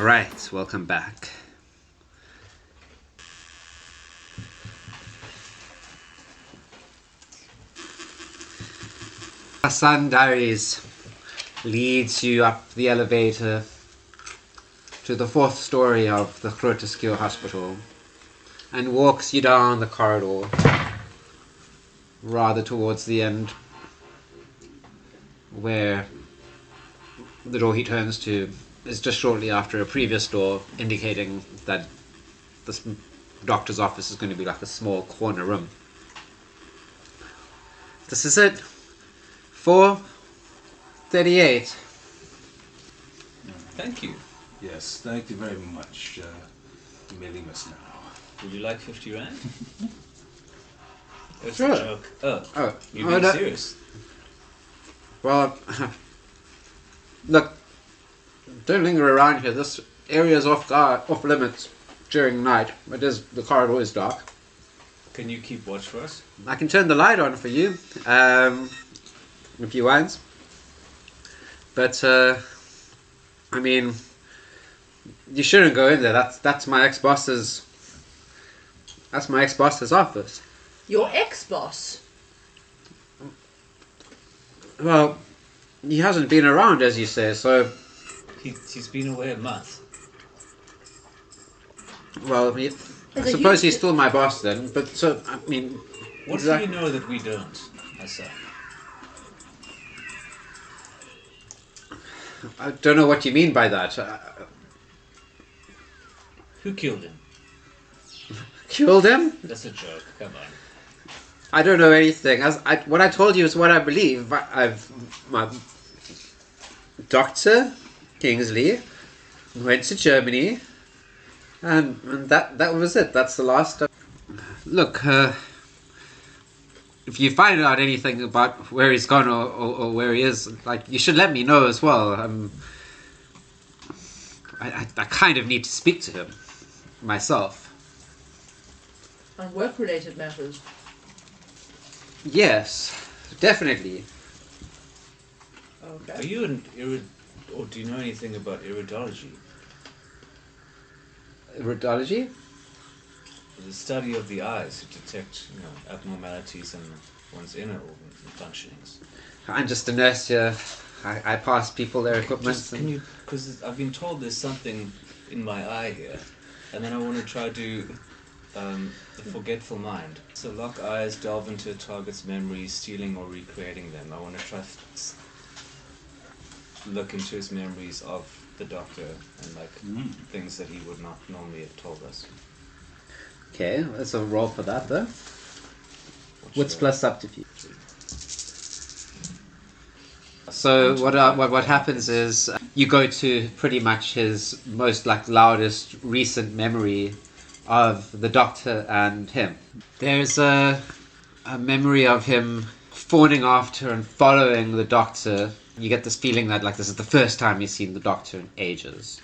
Right, welcome back. Hassan Diaries leads you up the elevator to the 4th story of the Grotesque Hospital and walks you down the corridor rather towards the end, where the door he turns to is just shortly after a previous door, indicating that this doctor's office is going to be like a small corner room. This is it. 438. Thank you. Yes, thank you very much. Mailing us now. Would you like 50 rand? It's Sure. a joke. Oh, you're Oh, being no. serious? Well, look, don't linger around here. This area is off limits during night. The corridor is dark. Can you keep watch for us? I can turn the light on for you, if you want. But I mean, you shouldn't go in there. That's my ex-boss's. That's my ex-boss's office. Your ex-boss? Well, he hasn't been around, as you say. So, He's been away a month. well, I suppose he's still my boss then. But so, I mean, What do you know that we don't, Hassan? I don't know what you mean by that. Who killed him? Killed him? That's a joke. Come on. I don't know anything. What I told you is what I believe. My Dr. Kingsley went to Germany, and that was it. That's the last. Look, if you find out anything about where he's gone or where he is, like, you should let me know as well. I kind of need to speak to him myself. On work-related matters. Yes, definitely. Okay. Are you or do you know anything about iridology? Iridology? The study of the eyes to detect, abnormalities in one's inner organ functionings. I'm just a nurse here. I pass people their equipment. Because I've been told there's something in my eye here, and then I want to try to the forgetful mind. So lock eyes, delve into a target's memories, stealing or recreating them. I want to try look into his memories of the doctor and things that he would not normally have told us. Okay, let's a roll for that though. What's plus subterfuge? So what happens is you go to pretty much his most loudest recent memory of the doctor and him. There's a memory of him fawning after and following the doctor. You get this feeling that this is the first time he's seen the doctor in ages.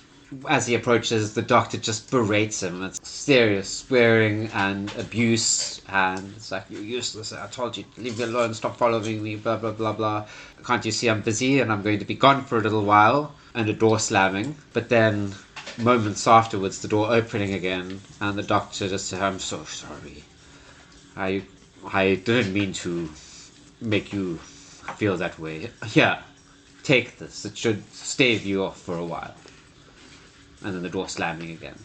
As he approaches, the doctor just berates him. It's serious swearing and abuse, and it's like, "You're useless, I told you, leave me alone, stop following me, blah blah blah blah. Can't you see I'm busy and I'm going to be gone for a little while?" And a door slamming. But then, moments afterwards, the door opening again, and the doctor just said, "I'm so sorry. I didn't mean to make you feel that way. Here, take this. It should stave you off for a while." And then the door slamming again.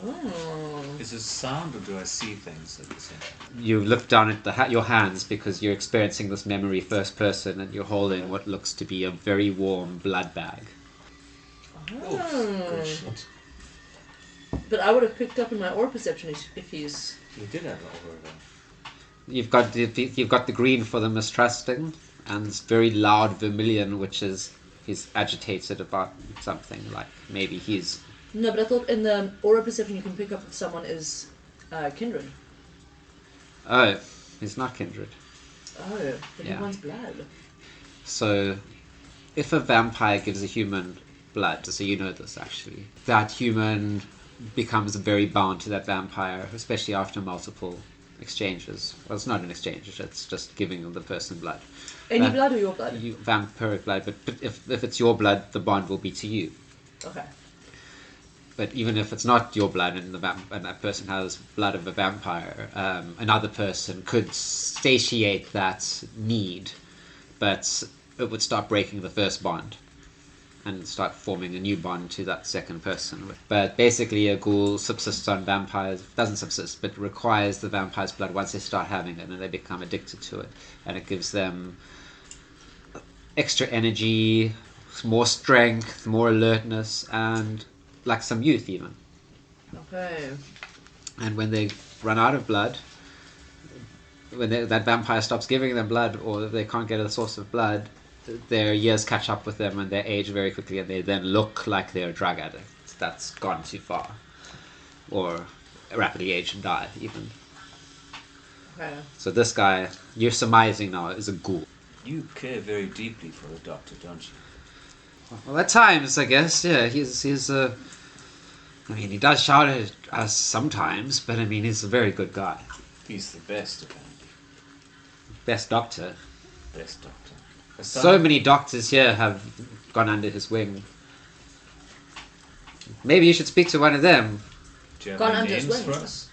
Oh. Is this sound or do I see things at the same time? You look down at your hands because you're experiencing this memory first person, and you're holding what looks to be a very warm blood bag. Oh, good shit. But I would have picked up in my aura perception if he's... We did have an aura though. You've got the green for the mistrusting, and this very loud vermilion, which is he's agitated about something, like maybe he's... No, but I thought in the aura perception you can pick up if someone is kindred. Oh, he's not kindred. Oh, but Yeah. he wants blood. So, if a vampire gives a human blood, so you know this actually, that human becomes very bound to that vampire, especially after multiple exchanges. Well, it's not an exchange, it's just giving the person blood. Any blood or your blood? Vampiric blood, but if it's your blood, the bond will be to you. Okay. But even if it's not your blood and and that person has blood of a vampire, another person could satiate that need, but it would start breaking the first bond and start forming a new bond to that second person. But basically a ghoul subsists on vampires, doesn't subsist, but requires the vampire's blood once they start having it, and they become addicted to it. And it gives them extra energy, more strength, more alertness, and like some youth even. Okay. And when they run out of blood, when that vampire stops giving them blood, or they can't get a source of blood, their years catch up with them and they age very quickly, and they then look like they're a drug addict that's gone too far, or rapidly age and die even. Okay. So this guy you're surmising now is a ghoul. You care very deeply for the doctor, don't you? Well, at times, I guess, yeah. He's I mean, he does shout at us sometimes, but I mean, he's a very good guy. He's the best, apparently. Best doctor. Best doctor. So many doctors here have gone under his wing. Maybe you should speak to one of them. Do you have Gone any under his names wing. for us?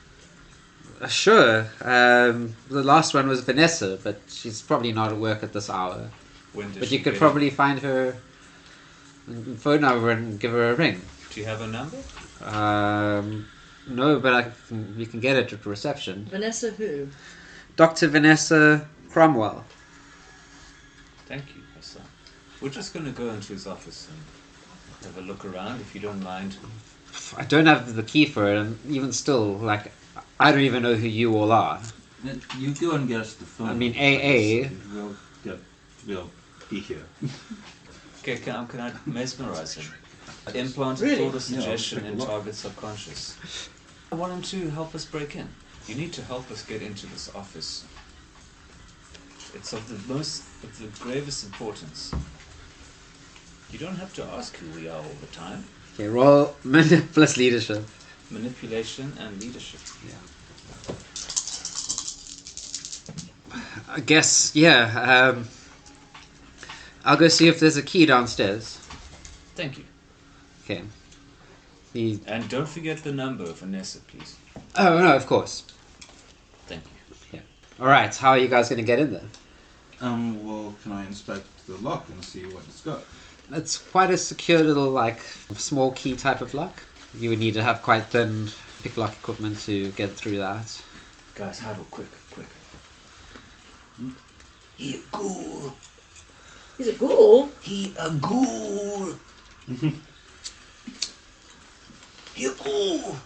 Sure. The last one was Vanessa, but she's probably not at work at this hour. When did But she you could get probably find her phone number and give her a ring. it? Do you have a number? No, but you can get it at reception. Vanessa who? Dr. Vanessa Cromwell. Thank you, Hassan. We're just going to go into his office and have a look around, if you don't mind. I don't have the key for it, and even still, like, I don't even know who you all are. You go and get us the phone. I mean, AA. We'll be here. Okay, can I mesmerize him? Implant a Really? thought or suggestion Yeah, in target subconscious. I want him to help us break in. You need to help us get into this office. It's of the gravest importance. You don't have to ask who we are all the time. Okay, roll minute plus leadership. Manipulation and leadership. Yeah. I guess, yeah. I'll go see if there's a key downstairs. Thank you. Okay. And don't forget the number, Vanessa, please. Oh, no, of course. Thank you. Alright, how are you guys going to get in there? Well, can I inspect the lock and see what it's got? It's quite a secure little, like, small key type of lock. You would need to have quite thin picklock equipment to get through that. Guys, huddle, quick. He a ghoul. He's a ghoul? He a ghoul. He a ghoul.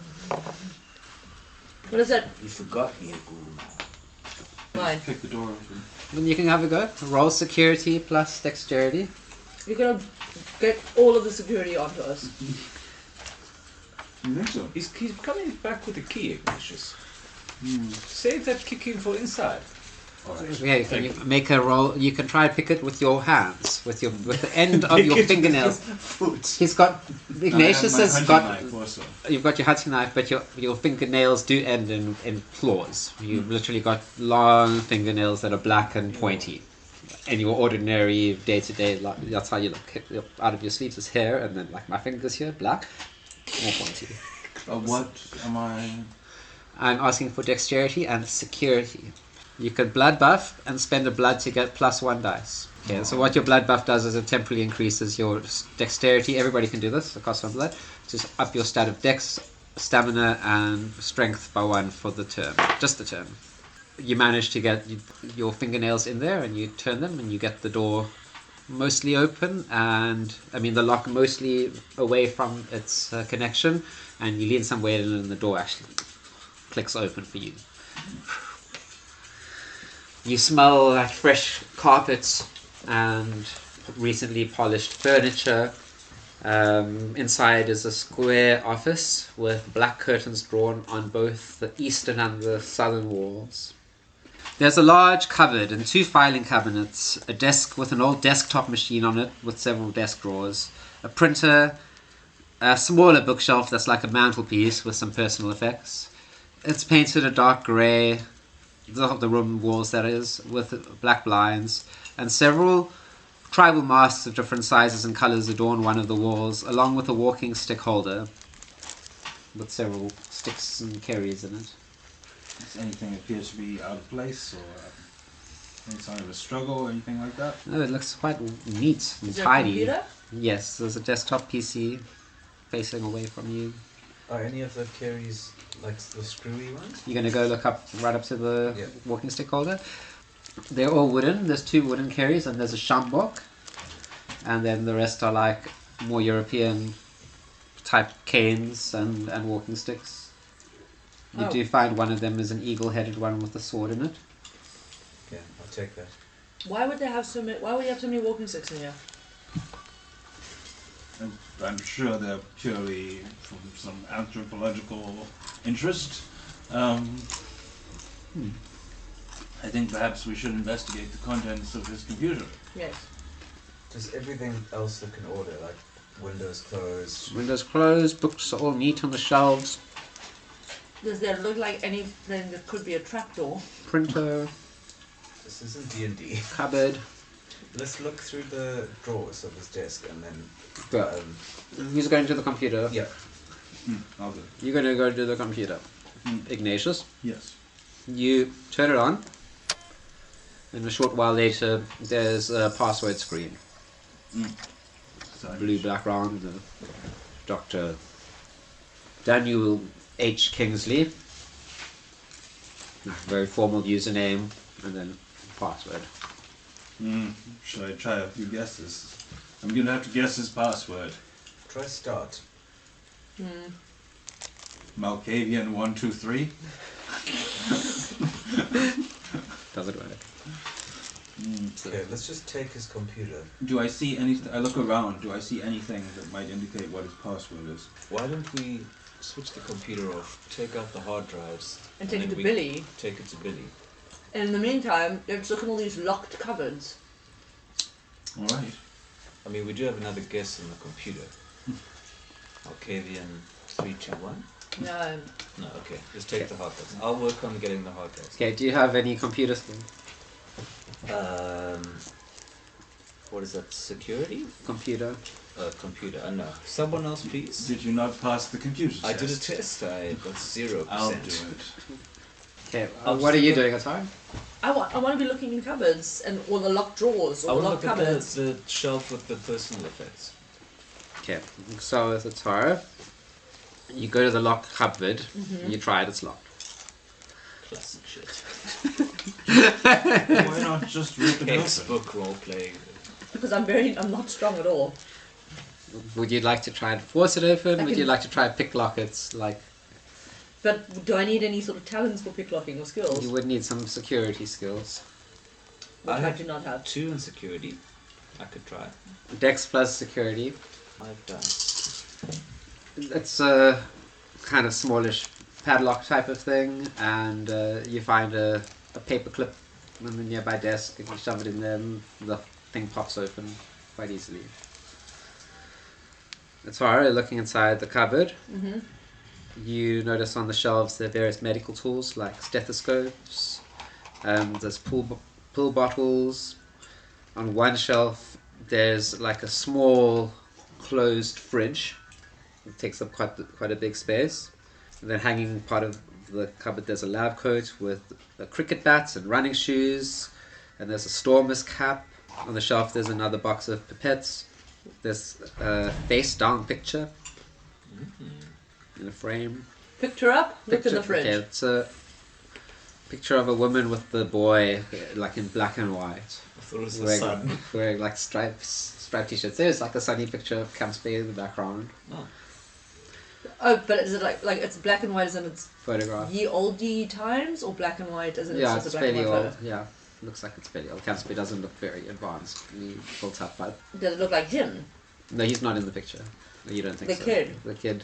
What is that? You forgot he a ghoul now. Mine. Pick the door open. Then you can have a go. Roll security plus dexterity. You're gonna get all of the security onto us. You think so? He's coming back with the key, Ignatius. Save that kicking for inside. Alright. Yeah, you can make a roll. You can try and pick it with your hands, with the end of your fingernails. He's got Ignatius has got. You've got your hunting knife, but your fingernails do end in claws. You've literally got long fingernails that are black and pointy. In your ordinary day-to-day, that's how you look. Out of your sleeves is hair, and then like my fingers here, black, more pointy. What am I? I'm asking for dexterity and security. You can blood buff and spend a blood to get +1 dice. Okay, so what your blood buff does is it temporarily increases your dexterity. Everybody can do this, the cost of blood. Just up your stat of dex, stamina, and strength by 1 for the turn. Just the turn. You manage to get your fingernails in there, and you turn them, and you get the door mostly open, and I mean the lock mostly away from its connection, and you lean some weight in, and the door actually clicks open for you. You smell like fresh carpets and recently polished furniture. Inside is a square office with black curtains drawn on both the eastern and the southern walls. There's a large cupboard and 2 filing cabinets, a desk with an old desktop machine on it with several desk drawers, a printer, a smaller bookshelf that's like a mantelpiece with some personal effects. It's painted a dark grey, the room walls that is, with black blinds, and several tribal masks of different sizes and colours adorn one of the walls, along with a walking stick holder. with several sticks and carries in it. Does anything appear to be out of place or any sign of a struggle or anything like that? No, it looks quite neat and Is there a tidy. computer? Yes, there's a desktop PC facing away from you. Are any of the carries like the screwy ones? You're going to go look up right up to the Yeah. walking stick holder. They're all wooden. There's 2 wooden carries and there's a sjambok. And then the rest are like more European type canes and walking sticks. You Oh. do find one of them is an eagle-headed one with a sword in it. Okay, I'll take that. Why would they have so many? Why would you have so many walking sticks in here? I'm sure they're purely from some anthropological interest. I think perhaps we should investigate the contents of his computer. Yes. Does everything else look in order? Like windows closed? Windows closed, books are all neat on the shelves. Does there look like anything that could be a trapdoor? Printer, This isn't D&D. cupboard. Let's look through the drawers of his desk and then... Go. Who's going to the computer? yeah. I'll do. You're going to go to the computer. Mm. Ignatius, Yes. you turn it on. And a short while later, there's a password screen. So Blue background, Dr. Daniel H. Kingsley. Very formal username, and then password. Should I try a few guesses? I'm gonna have to guess his password. Try start. Malkavian 123. Doesn't work. Okay, let's just take his computer. Do I see anything? I look around. Do I see anything that might indicate what his password is? Why don't we switch the computer off, take out the hard drives, And take it then to we Billy. Take it to Billy. And in the meantime, let's look at all these locked cupboards. All right. I mean, we do have another guess on the computer. Malkavian 321? No. No, okay. Just take the hard drives. I'll work on getting the hard drives. Okay, do you have any computer skills? What is that? Security? Computer. Computer. No. Someone else, please. Did you not pass the computer test? I did a test. I got 0%. I'll do it. Okay, I'll what are just you look doing at time? I want to be looking in cupboards and all the locked drawers, I all the want to locked look at cupboards. the shelf with the personal effects. Okay, so with Atara, you go to the locked cupboard, you try it, it's locked. Classic shit. Why not just rip it open? Textbook role-playing. Because I'm not strong at all. Would you like to try and force it open? I Would you can- like to try and picklock it? Like, But do I need any sort of talents for picklocking or skills? you would need some security skills. Which I I have do not have. 2 in security. I could try. Dex plus security. 5 done. It's a kind of smallish padlock type of thing, and you find a paper clip on the nearby desk, and you shove it in there, and the thing pops open quite easily. Atara, looking inside the cupboard, you notice on the shelves there are various medical tools like stethoscopes, there's pill bottles. On one shelf there's like a small closed fridge. It takes up quite a big space. And then hanging part of the cupboard there's a lab coat with cricket bats and running shoes, and there's a stormer's cap. On the shelf there's another box of pipettes. There's a face down picture in a frame. Picked her up, looked in the fridge. Okay, it's a picture of a woman with the boy, like in black and white, I thought it was the sun. wearing like striped t-shirts. There's like a sunny picture of Camps Bay in the background. Oh. Oh, but is it like it's black and white as in it's Photograph. ye olde times, or black and white as in Yeah, it's it's just a black and fairly white old. photo? Yeah, looks like it's fairly old. Camps Bay doesn't look very advanced. He built up, but Does it look like him? no, he's not in the picture. No, you don't think The so? kid? The kid.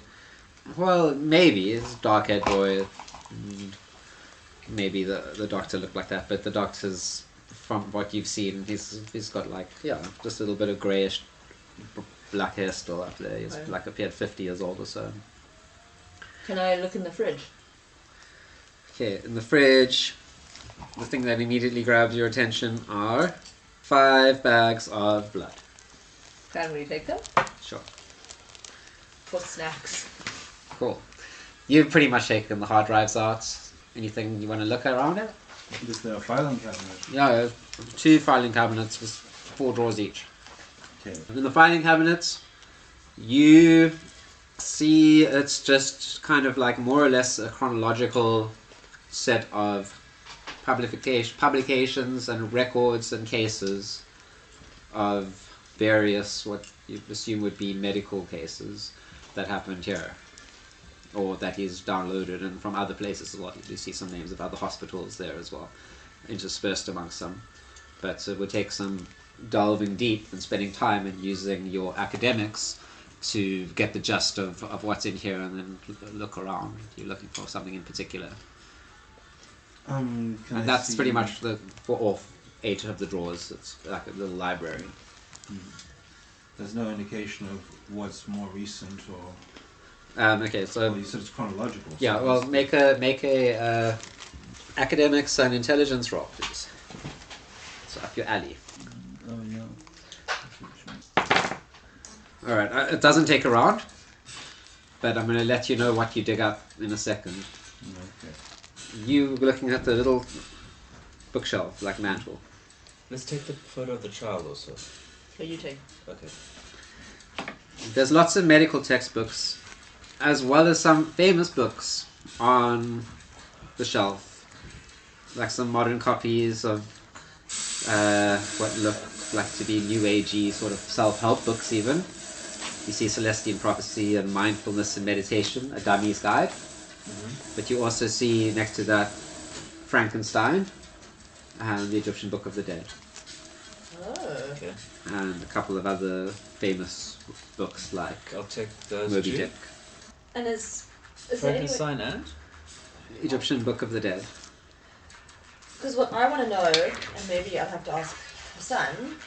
Well, maybe it's a dark-haired boy. And maybe the doctor looked like that, but the doctor's, from what you've seen, he's got like just a little bit of greyish black hair still up there. He's Right. like appeared 50 years old or so. Can I look in the fridge? Okay, in the fridge, the thing that immediately grabs your attention are 5 bags of blood. Can we take them? Sure. For snacks. Cool. You've pretty much taken the hard drives out. Anything you want to look around it? Is there a filing cabinet? Yeah, 2 filing cabinets with 4 drawers each. Okay. In the filing cabinets, you see it's just kind of like more or less a chronological set of publications and records and cases of various what you assume would be medical cases that happened here, or that he's downloaded, and from other places as well. You do see some names of other hospitals there as well, interspersed amongst them. But it would take some delving deep and spending time and using your academics to get the gist of what's in here, and then look around. You're looking for something in particular. And that's pretty much for all 8 of the drawers. It's like a little library. There's no indication of what's more recent or... Okay, so... Well, you said it's chronological. Yeah, so well, make a academics and intelligence roll, please. It's up your alley. Oh, yeah. Alright, it doesn't take a round, but I'm going to let you know what you dig up in a second. Okay. You looking at the little bookshelf, like mantle. Let's take the photo of the child also. So you take. Okay. There's lots of medical textbooks, as well as some famous books on the shelf, like some modern copies of what look like to be new agey sort of self-help books even. You see Celestian Prophecy and Mindfulness and Meditation, a Dummy's Guide. But you also see next to that Frankenstein and the Egyptian Book of the Dead. Oh. Okay. And a couple of other famous books like I'll take those Moby two. Dick. And is there any way... Frankenstein and? Egyptian Book of the Dead. Because what I want to know, and maybe I'll have to ask Hassan,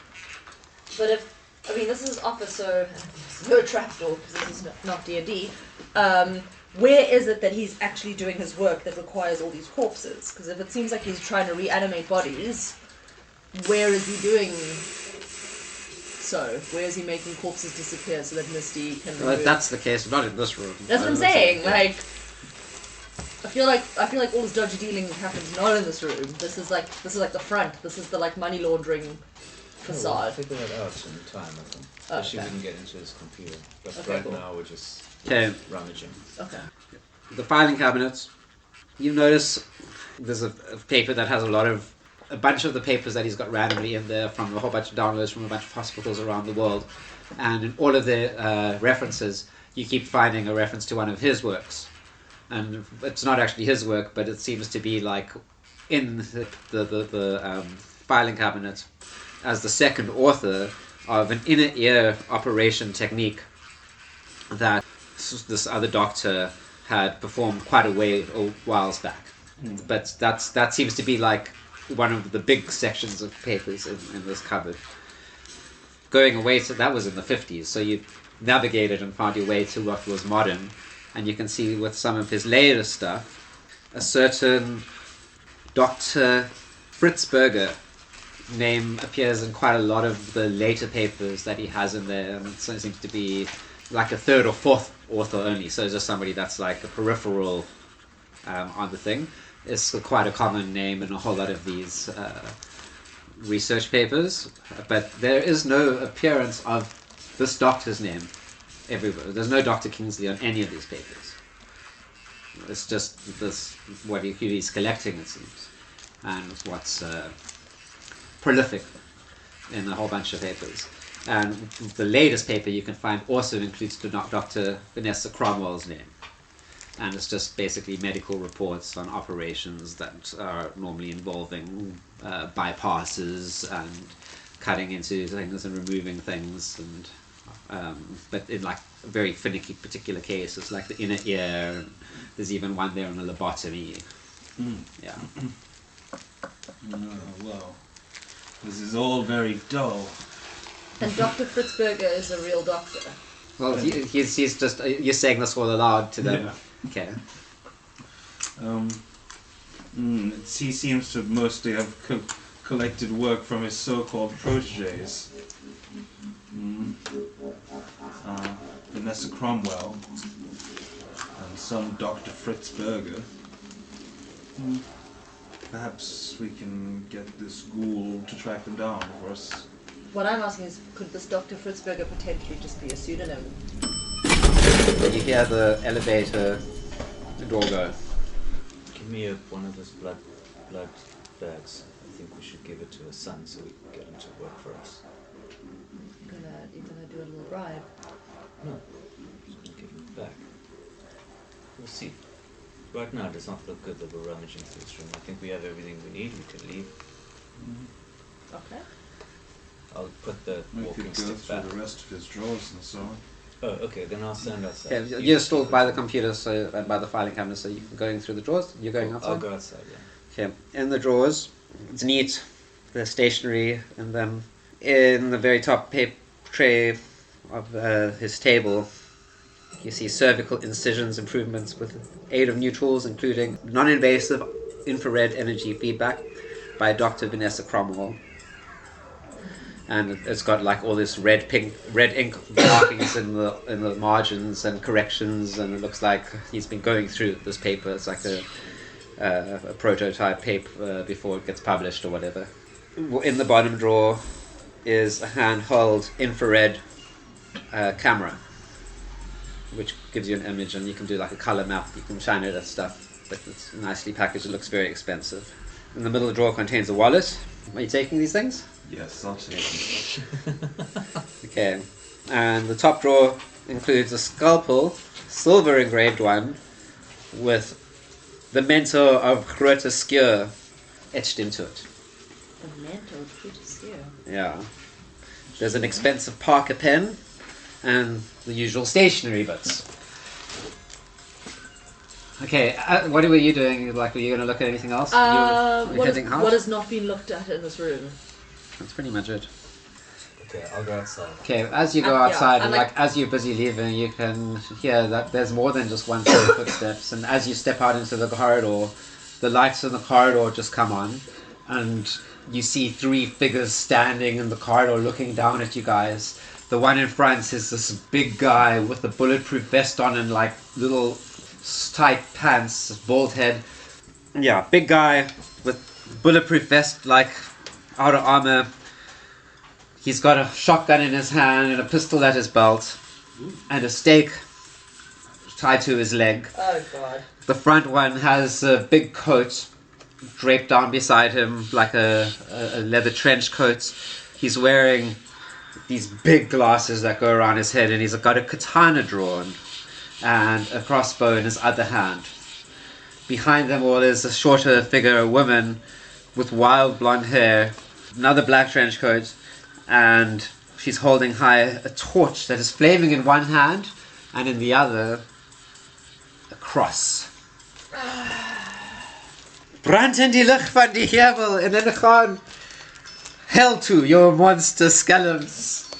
but if, I mean, this is office, so there's no trapdoor, because this is not D&D, where is it that he's actually doing his work that requires all these corpses? Because if it seems like he's trying to reanimate bodies, where is he doing so? Where is he making corpses disappear so that Misty can Well, if that's the case, not in this room. That's what I'm saying, like... I feel like all this dodgy dealing happens not in this room. This is like the front. This is the like money laundering facade. We'll figure that out in time, I think. Especially if we can get into his computer. But Okay, right cool. now we're just rummaging. Okay. The filing cabinets, you notice there's a paper that has a bunch of the papers that he's got randomly in there from a whole bunch of downloads from a bunch of hospitals around the world. And in all of the references, you keep finding a reference to one of his works. And it's not actually his work, but it seems to be like in the filing cabinet as the second author of an inner ear operation technique that this other doctor had performed quite a whiles back. But that seems to be like one of the big sections of papers in this cupboard. Going away, so that was in the 50s, so you navigated and found your way to what was modern. And you can see with some of his later stuff, a certain Dr. Fritz Berger name appears in quite a lot of the later papers that he has in there. And so it seems to be like a 3rd or 4th author only. So just somebody that's like a peripheral on the thing. It's quite a common name in a whole lot of these research papers. But there is no appearance of this doctor's name everywhere. There's no Dr. Kingsley on any of these papers. It's just this what he's collecting, it seems, and what's prolific in a whole bunch of papers. And the latest paper you can find also includes Dr. Vanessa Cromwell's name, and it's just basically medical reports on operations that are normally involving bypasses and cutting into things and removing things and. But in like very finicky particular cases, like the inner ear, there's even one there on a lobotomy. Yeah. Well, this is all very dull. And Dr. Fritz Berger is a real doctor. Well, he's just you're saying this all aloud to them. Yeah. Okay. He seems to mostly have collected work from his so-called proteges. Vanessa Cromwell and some Dr. Fritz Berger. Perhaps we can get this ghoul to track them down for us. What I'm asking is, could this Dr. Fritzberger potentially just be a pseudonym? You hear the elevator door go. Give me one of those blood bags. I think we should give it to Hassan so we can get him to work for us. You're gonna do a little bribe. No, just gonna give him it back. We'll see. Right now, it does not look good that we're rummaging through this room. I think we have everything we need. We can leave. Okay. I'll put the We walking could go stick through back. the rest of his drawers and so on. Oh, okay. Then I'll stand outside. Okay, you're still by the computer, so and by the filing cabinet, so you're going through the drawers. You're going outside. I'll go outside. Yeah. Okay, in the drawers, it's neat. They're stationary, and then in the very top paper tray of his table, you see cervical incisions improvements with aid of new tools, including non-invasive infrared energy feedback by Dr. Vanessa Cromwell. And it's got like all this red ink markings in the margins and corrections, and it looks like he's been going through this paper. It's like a prototype paper before it gets published or whatever. In the bottom drawer is a handheld infrared camera, which gives you an image, and you can do like a color map. You can shine it at stuff, but it's nicely packaged. It looks very expensive. In the middle of the drawer contains a wallet. Are you taking these things? Yes, I'll take them. Okay. And the top drawer includes a scalpel, silver engraved one, with the mentor of Grota Skjør etched into it. The mental of Grota Yeah. There's an expensive Parker pen and the usual stationery bits. Okay, what were you doing? Like, were you going to look at anything else? You're heading out? What has not been looked at in this room? That's pretty much it. Okay, I'll go outside. Okay, as you go Yeah, outside, and and like- as you're busy leaving, you can hear that there's more than just one set of footsteps. And as you step out into the corridor, the lights in the corridor just come on, and you see three figures standing in the corridor looking down at you guys. The one in front is this big guy with a bulletproof vest on and like little tight pants, bald head. Yeah, big guy with bulletproof vest, like outer armor. He's got a shotgun in his hand and a pistol at his belt and a stake tied to his leg. Oh god. The front one has a big coat draped down beside him like a leather trench coat. He's wearing these big glasses that go around his head, and he's got a katana drawn and a crossbow in his other hand. Behind them all is a shorter figure, a woman with wild blonde hair, another black trench coat, and she's holding high a torch that is flaming in one hand, and in the other a cross. Brand in die lucht van die hemel en dan gaan hell to your monster skeletons.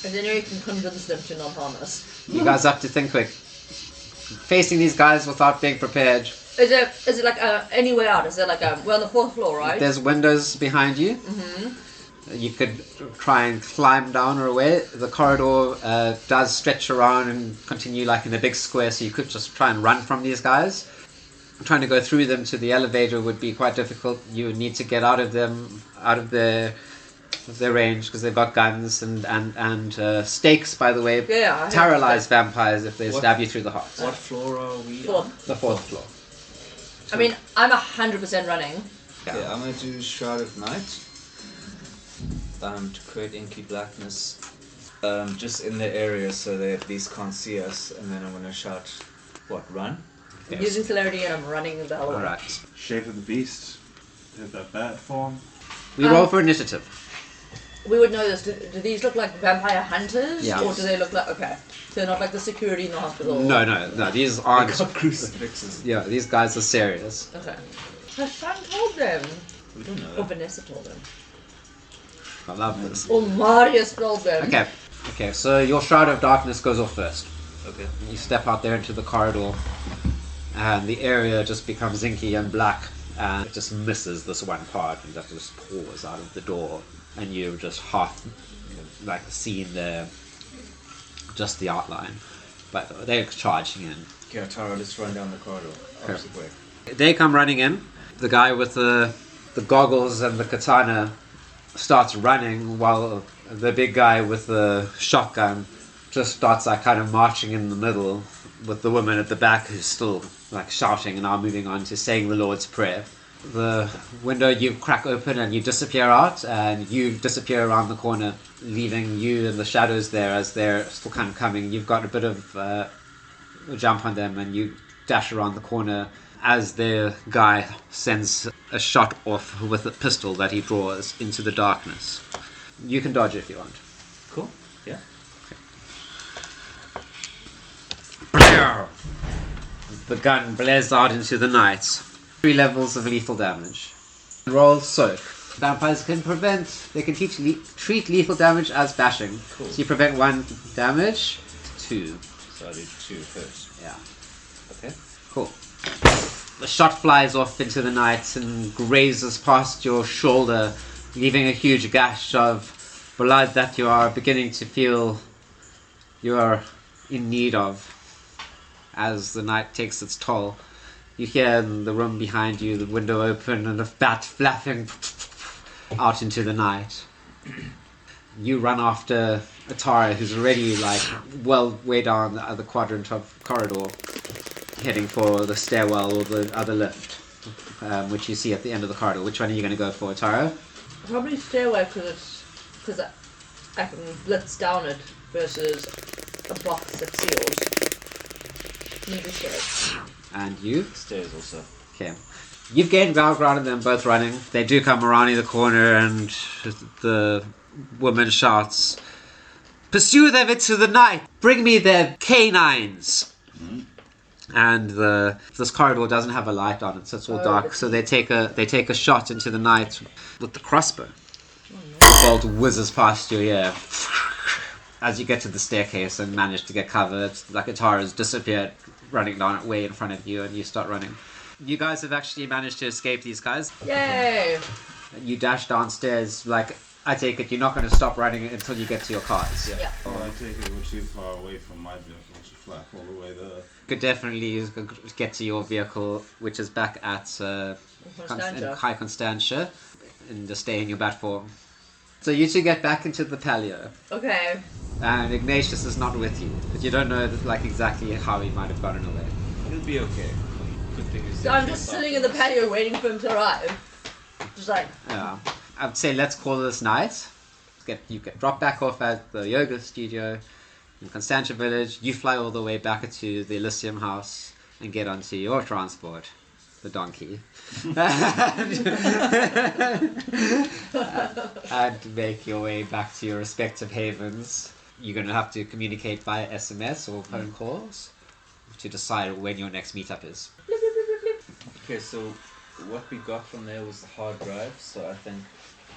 And then you can convince them to not harm us. You guys have to think quick. Facing these guys without being prepared. Is it like any way out? Is there like we're on the 4th floor, right? There's windows behind you. Mm-hmm. You could try and climb down or away. The corridor does stretch around and continue like in a big square, so you could just try and run from these guys. Trying to go through them to the elevator would be quite difficult. You would need to get out of their range because they've got guns and stakes, by the way. Yeah. Paralyze vampires if they What- stab you through the heart. What floor are we Fourth. on? The 4th floor. I mean, I'm 100% running. Okay, I'm going to do Shroud of Night. To create inky blackness. Just in the area so they at least can't see us. And then I'm going to shout, what, run? Yes. Using celerity, and I'm running the hell away. Alright. Shape of the beast. Is that bat form? We roll for initiative. We would know this. Do these look like vampire hunters? Yeah. Or do they look like... Okay. They're not like the security in the hospital? No, these aren't. Got crucifixes. Yeah, these guys are serious. Okay. Hassan told them. We don't know Or that. Vanessa told them. I love this. Or Marius told them. Okay, so your Shroud of Darkness goes off first. Okay. You step out there into the corridor, and the area just becomes inky and black, and it just misses this one part, and that just pours out of the door, and you're just half, like, seeing just the outline. But they're charging in. Okay, Atara, let's run down the corridor. Opposite way. They come running in. The guy with the goggles and the katana starts running, while the big guy with the shotgun just starts like kind of marching in the middle, with the woman at the back who's still like shouting and now moving on to saying the Lord's Prayer. The window you crack open and you disappear out, and you disappear around the corner, leaving you in the shadows there as they're still kind of coming. You've got a bit of a jump on them, and you dash around the corner as the guy sends a shot off with a pistol that he draws into the darkness. You can dodge if you want. Cool. Yeah. The gun blares out into the night. 3 levels of lethal damage. Roll soak. Vampires can treat lethal damage as bashing. Cool. So you prevent 1 damage. 2. So I do 2 first. Yeah. Okay. Cool. The shot flies off into the night and grazes past your shoulder, leaving a huge gash of blood that you are beginning to feel you are in need of as the night takes its toll. You hear in the room behind you the window open and a bat flapping out into the night. You run after Atara, who's already like well way down the other quadrant of corridor, heading for the stairwell or the other lift, which you see at the end of the corridor. Which one are you going to go for, Atara? Probably stairway because I can blitz down it versus a box that seals. Maybe stairs. And you? Stairs also. Okay. You've gained ground on them both running. They do come around the corner and the woman shouts, "Pursue them into the night! Bring me their canines!" And this corridor doesn't have a light on it, so it's all dark. So they take a shot into the night with the crossbow. The bolt whizzes past your ear as you get to the staircase and manage to get covered. Like Atara's disappeared, running down it way in front of you, and you start running. You guys have actually managed to escape these guys. Yay! You dash downstairs. Like, I take it you're not going to stop running until you get to your cars. Yeah. Oh, I take it we're too far away from my vehicle to flap all the way there. Could definitely get to your vehicle, which is back at High Constantia, and just stay in your bat form. So you two get back into the palio, Okay. and Ignatius is not with you, but you don't know like exactly how he might have gotten away. It'll be okay. Good thing is So I'm just sitting in the patio waiting for him to arrive. Just like, Yeah, I would say let's call this night. You get dropped back off at the yoga studio in Constantia Village. You fly all the way back to the Elysium house and get onto your transport, the donkey, and make your way back to your respective havens. You're going to have to communicate via SMS or phone calls to decide when your next meetup is. Okay, so what we got from there was the hard drive, so I think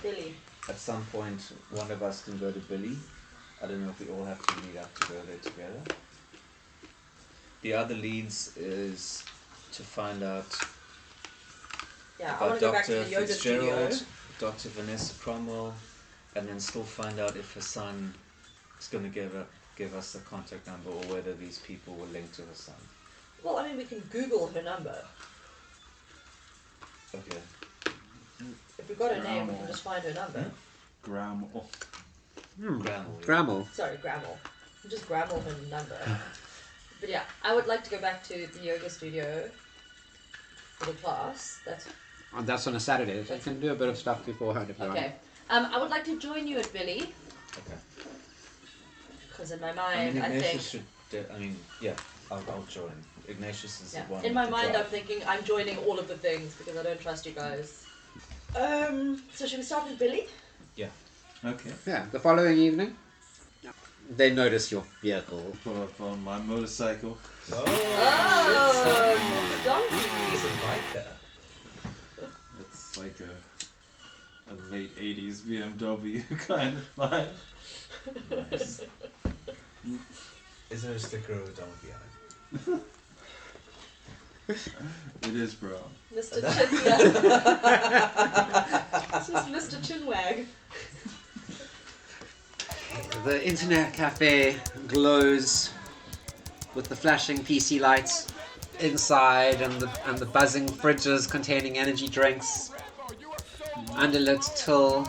Billy. at some point one of us can go to Billy. I don't know if we all have to meet up to go there together. The other leads is to find out Yeah, I want to go back to Dr. the yoga studio. Fitzgerald, Dr. Vanessa Cromwell, and then still find out if Hassan is going to give us the contact number or whether these people were linked to Hassan. Well, I mean, we can Google her number. Okay. If we've got her name, we can just find her number. Graham. Oh. Grammel. Sorry, Grammel. We'll just Grammel her number. But yeah, I would like to go back to the yoga studio for the class. And that's on a Saturday, so you can do a bit of stuff beforehand if you want. Okay. I would like to join you at Billy. Okay. Because in my I mind, mean, I Ignatius think... I'll join. Ignatius is Yeah. the one. In my with the mind, I'm drive. thinking I'm joining all of the things because I don't trust you guys. So should we start with Billy? Okay. Yeah, the following evening, they notice your vehicle. Pull up on my motorcycle. Oh, It's donkey! a biker. It's like a late 80s BMW kind of vibe. Nice. Is there a sticker of a donkey on it? It is, bro. Mr. Chinwag. This is Mr. Chinwag. The internet cafe glows with the flashing PC lights inside and the buzzing fridges containing energy drinks. Underlit till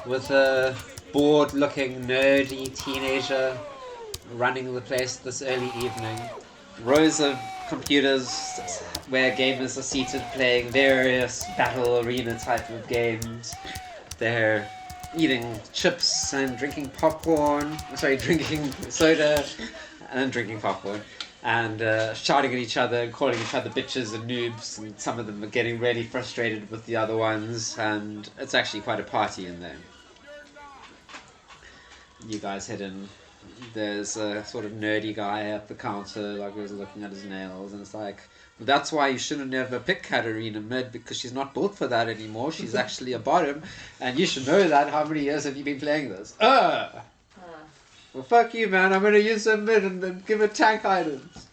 with a bored-looking, nerdy teenager running the place this early evening. Rows of computers where gamers are seated playing various battle arena type of games. They're eating chips and drinking popcorn. Sorry, drinking soda and drinking popcorn. And shouting at each other and calling each other bitches and noobs. And some of them are getting really frustrated with the other ones. And it's actually quite a party in there. You guys head in. There's a sort of nerdy guy at the counter, like who's looking at his nails, and it's like, that's why you shouldn't ever pick Katarina mid, because she's not built for that anymore. She's actually a bottom, and you should know that. How many years have you been playing this? Well, fuck you, man. I'm gonna use her mid and then give her tank items.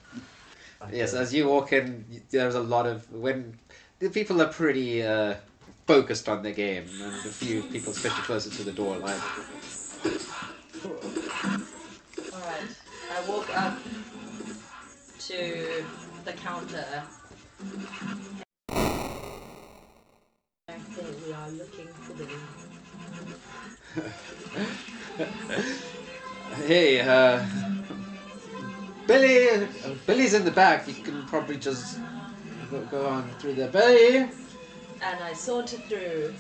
Okay. Yes, as you walk in, there's a lot of when the people are pretty focused on their game, and a few people, especially closer to the door, like. Alright, I walk up to the counter. I think we are looking for Billy. Hey, Billy's in the back. You can probably just go on through there. Billy! And I saunter through.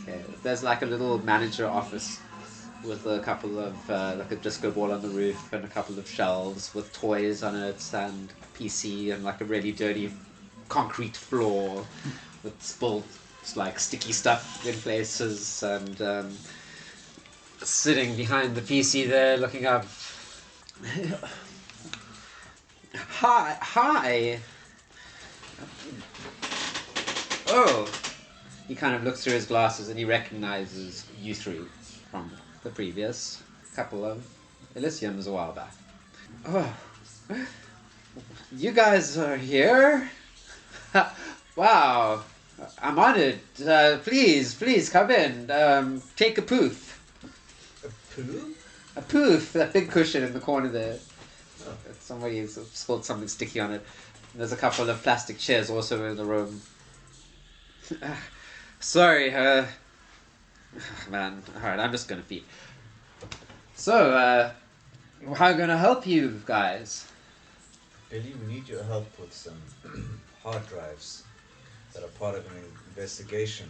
Okay, there's like a little manager office with a couple of, like a disco ball on the roof and a couple of shelves with toys on it and PC and like a really dirty concrete floor with spilled like sticky stuff in places, and sitting behind the PC there looking up. Hi. Oh, he kind of looks through his glasses and he recognizes you three from the previous couple of Elysiums a while back. Oh, you guys are here? Wow, I'm honored. Please come in. Take a poof. A poo? A poof, that big cushion in the corner there. Oh. Somebody's spilled something sticky on it. And there's a couple of plastic chairs also in the room. Sorry, man. Alright, I'm just gonna feed. So, how gonna help you guys? Billy, we need your help with some hard drives that are part of an investigation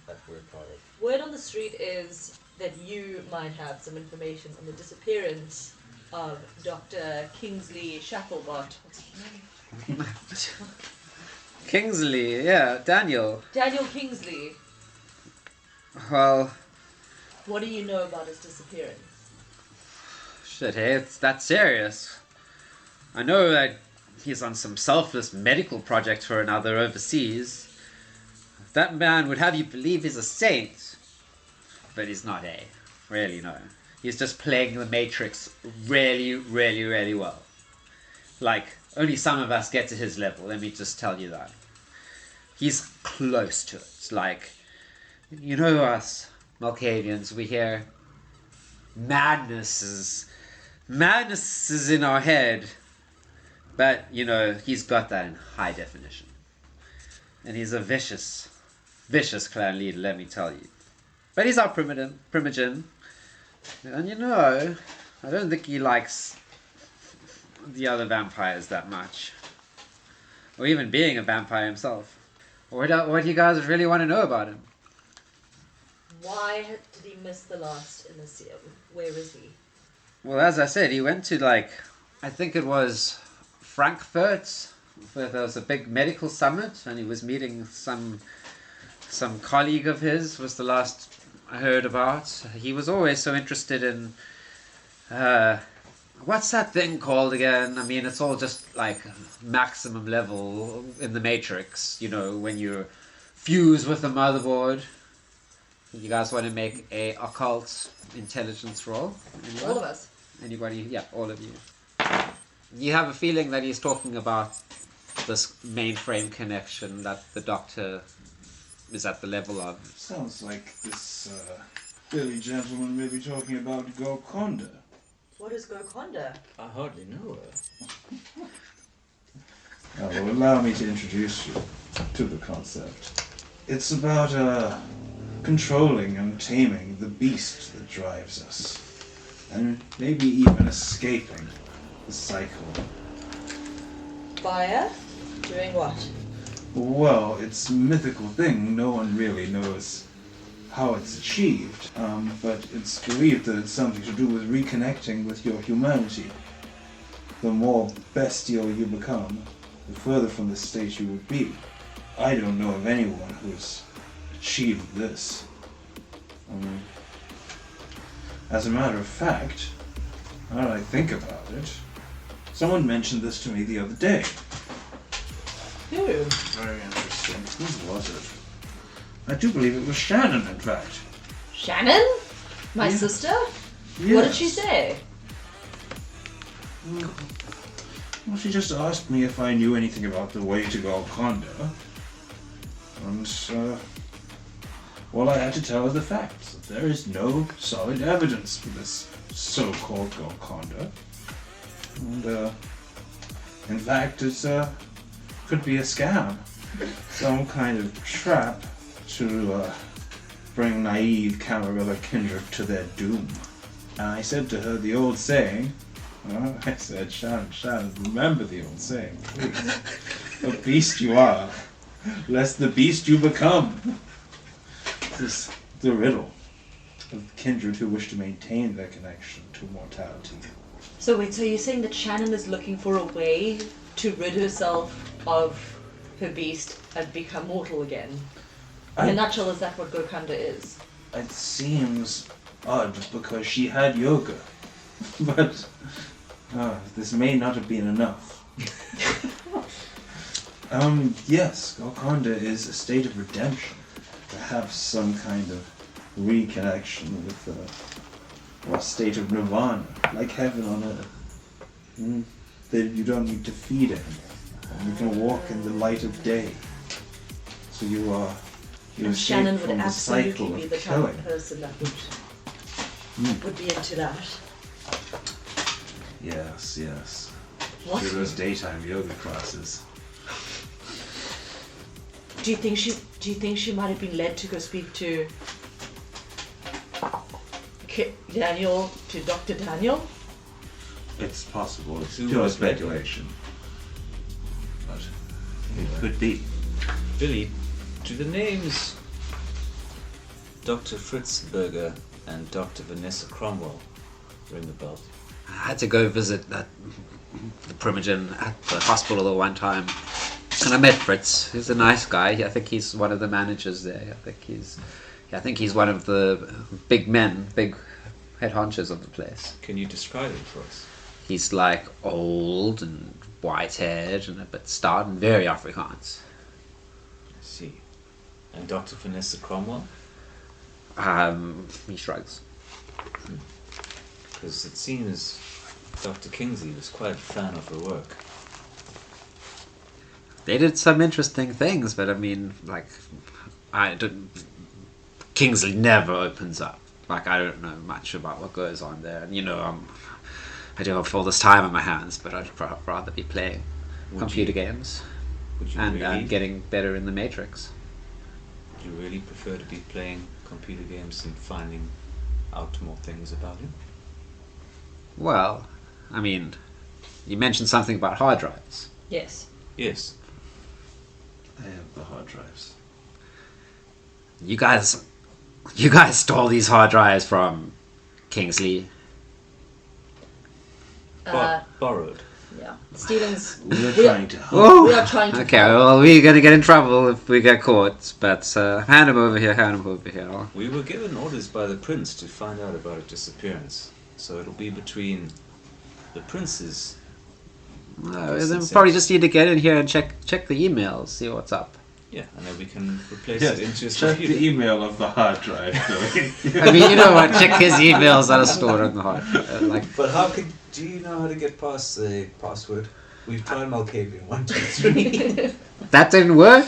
that we're part of. Word on the street is that you might have some information on the disappearance of Dr. Kingsley Shacklebot. What's his name? Kingsley, yeah, Daniel. Daniel Kingsley. Well... What do you know about his disappearance? Shit, hey, it's that serious. I know that he's on some selfless medical project for another overseas. That man would have you believe he's a saint. But he's not, eh? Really, no. He's just playing the Matrix really, really, really well. Like, only some of us get to his level, let me just tell you that. He's close to it. Like, you know us, Malkavians, we hear madness is in our head. But, you know, he's got that in high definition. And he's a vicious clan leader, let me tell you. But he's our primogen. And you know, I don't think he likes the other vampires that much. Or even being a vampire himself. What do you guys really want to know about him? Why did he miss the last Elysium? Where is he? Well, as I said, he went to like, I think it was Frankfurt, where there was a big medical summit, and he was meeting some colleague of his, was the last I heard about. He was always so interested in, what's that thing called again? I mean, it's all just like maximum level in the Matrix, you know, when you fuse with the motherboard. You guys want to make a occult intelligence roll? Anyone? All of us. Anybody? Yeah, all of you. You have a feeling that he's talking about this mainframe connection that the Doctor is at the level of. Sounds like this Billy gentleman may be talking about Golconda. What What is Gokonda? I hardly know her. Well, allow me to introduce you to the concept. It's about controlling and taming the beast that drives us, and maybe even escaping the cycle. Fire? Doing what? Well, it's a mythical thing. No one really knows how it's achieved, but it's believed that it's something to do with reconnecting with your humanity. The more bestial you become, the further from this state you would be. I don't know of anyone who's achieved this. As a matter of fact, now that I think about it, someone mentioned this to me the other day. Who? Very interesting. Who was it? I do believe it was Shannon, in fact. Shannon? My Yeah. sister? Yes. What did she say? Well, she just asked me if I knew anything about the way to Golconda. And, well, I had to tell her the facts. There is no solid evidence for this so-called Golconda. And, in fact, it could be a scam. Some kind of trap to bring naive Camarilla kindred to their doom. And I said to her the old saying, I said, Shannon, remember the old saying, please. A beast you are, lest the beast you become. This is the riddle of kindred who wish to maintain their connection to mortality. So wait, so you're saying that Shannon is looking for a way to rid herself of her beast and become mortal again? In a nutshell, is that what Gokanda is? It seems odd because she had yoga, but this may not have been enough. Yes, Golconda is a state of redemption, perhaps some kind of reconnection with a state of nirvana, like heaven on earth. That you don't need to feed anymore, and you can walk in the light of day. So you And escape Shannon would from the cycle absolutely be of the kind killing. of person that would be into that. Yes. What? Do those daytime yoga classes. Do you think she might have been led to go speak to Daniel, to Dr. Daniel? It's possible. It's Who pure was that? speculation. But it could be. Billy, do the names Dr. Fritz Berger and Dr. Vanessa Cromwell ring a bell? I had to go visit the Primogen at the hospital the one time, and I met Fritz. He's a nice guy. I think he's one of the managers there. I think he's one of the big head honchos of the place. Can you describe him for us? He's like old and white-haired and a bit stout and very Afrikaans. I see. And Dr. Vanessa Cromwell? He shrugs. Because it seems Dr. Kingsley was quite a fan of her work. They did some interesting things, but I mean, like, Kingsley never opens up. Like, I don't know much about what goes on there. And, I do have all this time on my hands, but I'd rather be playing computer games Would you and getting better in the Matrix. Would you really prefer to be playing computer games and finding out more things about him? Well, I mean, you mentioned something about hard drives. Yes. Yes. I have the hard drives. You guys stole these hard drives from Kingsley. Borrowed. Yeah. Stealing's. We're trying to help. Oh! We are trying to. Okay, well, we're gonna get in trouble if we get caught, but hand him over here. We were given orders by the prince to find out about a disappearance. So it'll be between the prince's... Then probably just need to get in here and check the emails, see what's up. Yeah, and then we can replace Yes, it into his check computer. the email of the hard drive. I mean, you know what? Check his emails that are stored on the hard drive. But do you know how to get past the password? We've tried Malkavian 1, 2, 3. That didn't work.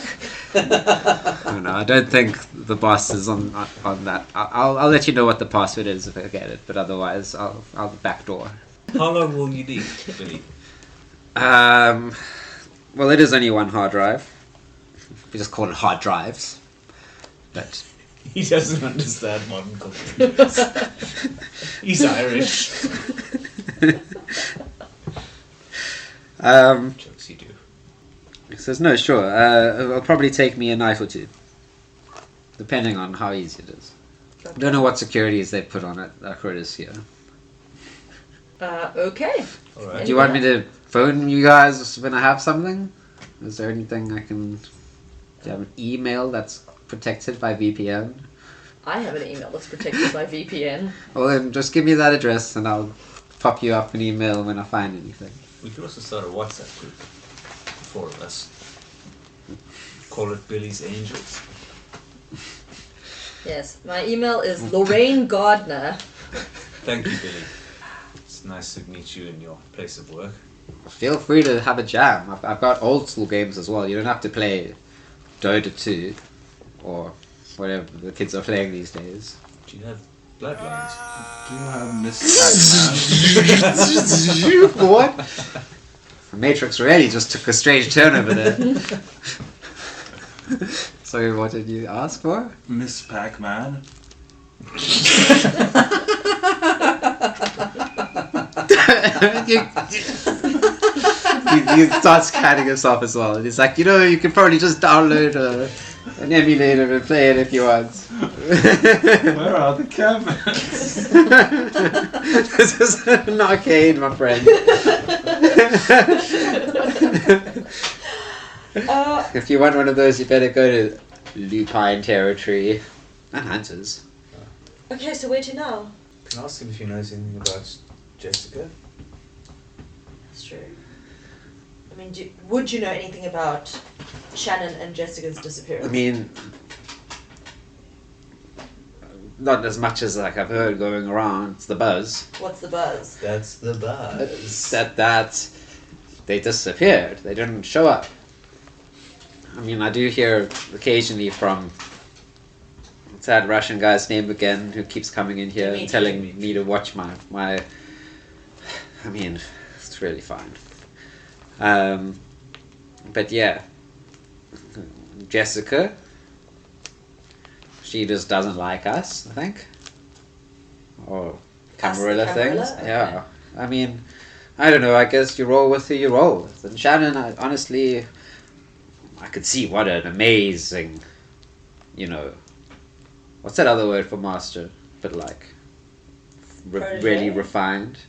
I don't think the boss is on that. I'll let you know what the password is if I get it, but otherwise I'll backdoor. How long will you need, Billy? Well, it is only one hard drive. We just call it hard drives. But He doesn't understand modern computers. He's Irish. Jokes you do. He says, no, sure. It'll probably take me a night or two. Depending on how easy it is. I don't know what securities they put on it. Critters here. Okay. Alright. Do you want me to phone you guys when I have something? Is there anything I can... Do you have an email that's protected by VPN? I have an email that's protected by VPN. Well, then just give me that address and I'll pop you up an email when I find anything. We could also start a WhatsApp group. 4 of us. Call it Billy's Angels. Yes, my email is Lorraine Gardner. Thank you, Billy. It's nice to meet you in your place of work. Feel free to have a jam. I've got old school games as well. You don't have to play Dota 2 or whatever the kids are playing these days. Do you have bloodlines? Do you have Miss What? The Matrix really just took a strange turn over there. So what did you ask for? Miss Pac-Man? he starts catting himself as well. And he's like, you can probably just download an emulator and play it if you want. Where are the cabinets? This is an arcade, my friend. If you want one of those, you better go to Lupine territory and Hunters. Okay, so where to now? Can I ask him if he knows anything about Jessica? That's true. I mean, would you know anything about Shannon and Jessica's disappearance? I mean, not as much as I've heard going around. It's the buzz. What's the buzz? That's the buzz. It's that they disappeared. They didn't show up. I mean, I do hear occasionally from what's that Russian guy's name again, who keeps coming in here and telling me to watch my. I mean, it's really fine. But yeah, Jessica, she just doesn't like us, I think. Or Camarilla things. Okay. Yeah. I mean, I don't know, I guess you roll with who you roll with. And Shannon, honestly, I could see what an amazing, what's that other word for master? But really refined.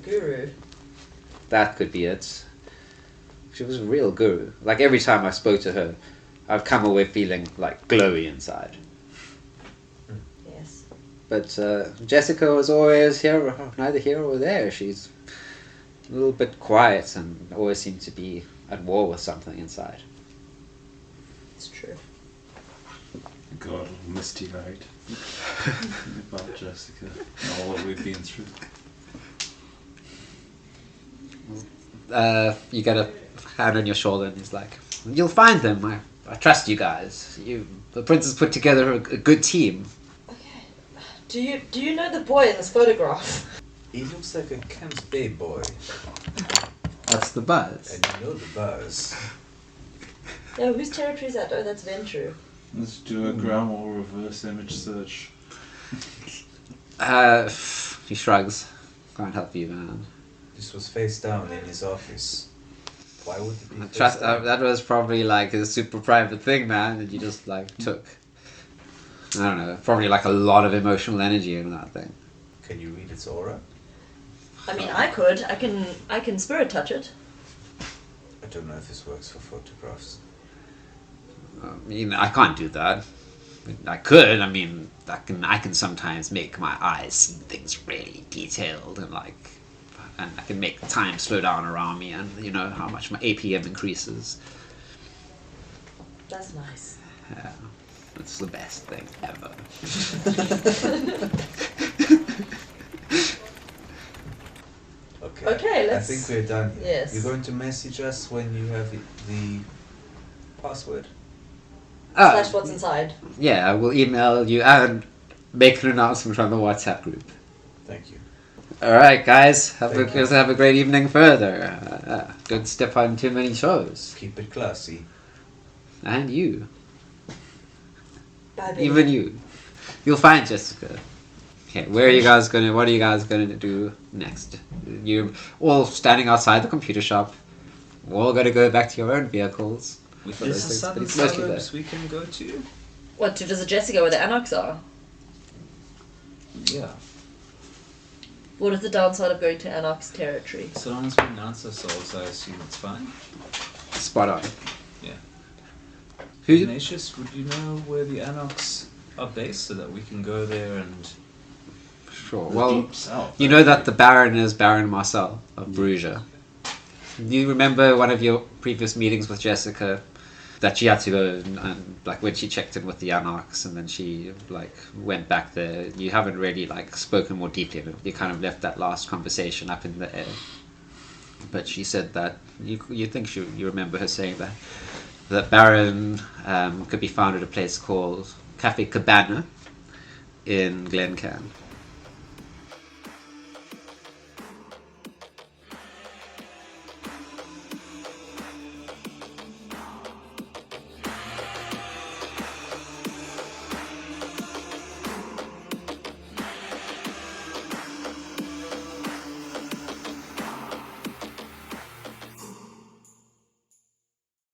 Guru. That could be it. She was a real guru. Like every time I spoke to her, I've come away feeling glowy inside. Yes. But Jessica was always neither here or there. She's a little bit quiet and always seemed to be at war with something inside. It's true. God, misty night. About Jessica and all that we've been through. You get a hand on your shoulder and he's like, you'll find them. I trust you guys. The prince has put together a good team. Okay. Do you know the boy in this photograph? He looks like a Camps Bay boy. That's the buzz. And you know the buzz. No, whose territory is that? Oh, that's Ventru. Let's do a grandma reverse image search. He shrugs. Can't help you, man. This was face down in his office. Why would it be face Trust down? that was probably a super private thing, man, that you just took. I don't know, probably a lot of emotional energy in that thing. Can you read its aura? I mean, I could. I can spirit touch it. I don't know if this works for photographs. I mean, I can't do that. I could. I mean, I can sometimes make my eyes see things really detailed and and I can make time slow down around me, and how much my APM increases. That's nice. Yeah, it's the best thing ever. Okay, let's... I think we're done here. Yes. You're going to message us when you have the password. Slash what's inside. Yeah, I will email you and make an announcement on the WhatsApp group. Thank you. All right, guys. Have Thank you. a great evening further. Don't step on too many shows. Keep it classy. And you. Bye, baby. Even you. You'll find Jessica. Okay, what are you guys gonna do next? You're all standing outside the computer shop. We're all gonna go back to your own vehicles. Is those there things, but some it's mostly suburbs we can go to? What, to visit Jessica where the Anarchs are? Yeah. What is the downside of going to Anarch's territory? So long as we announce ourselves, I assume it's fine. Spot on. Yeah. Who? Ignatius, would you know where the Anarchs are based so that we can go there and... Sure. The Well, deep south. you know that the Baron is Baron Marcel of Bruges. You remember one of your previous meetings with Jessica that she had to go and like when she checked in with the Anarchs and then she like went back there. You haven't really like spoken more deeply. You kind of left that last conversation up in the air. But she said that you think you remember her saying that Baron could be found at a place called Cafe Cabana in Glencairn.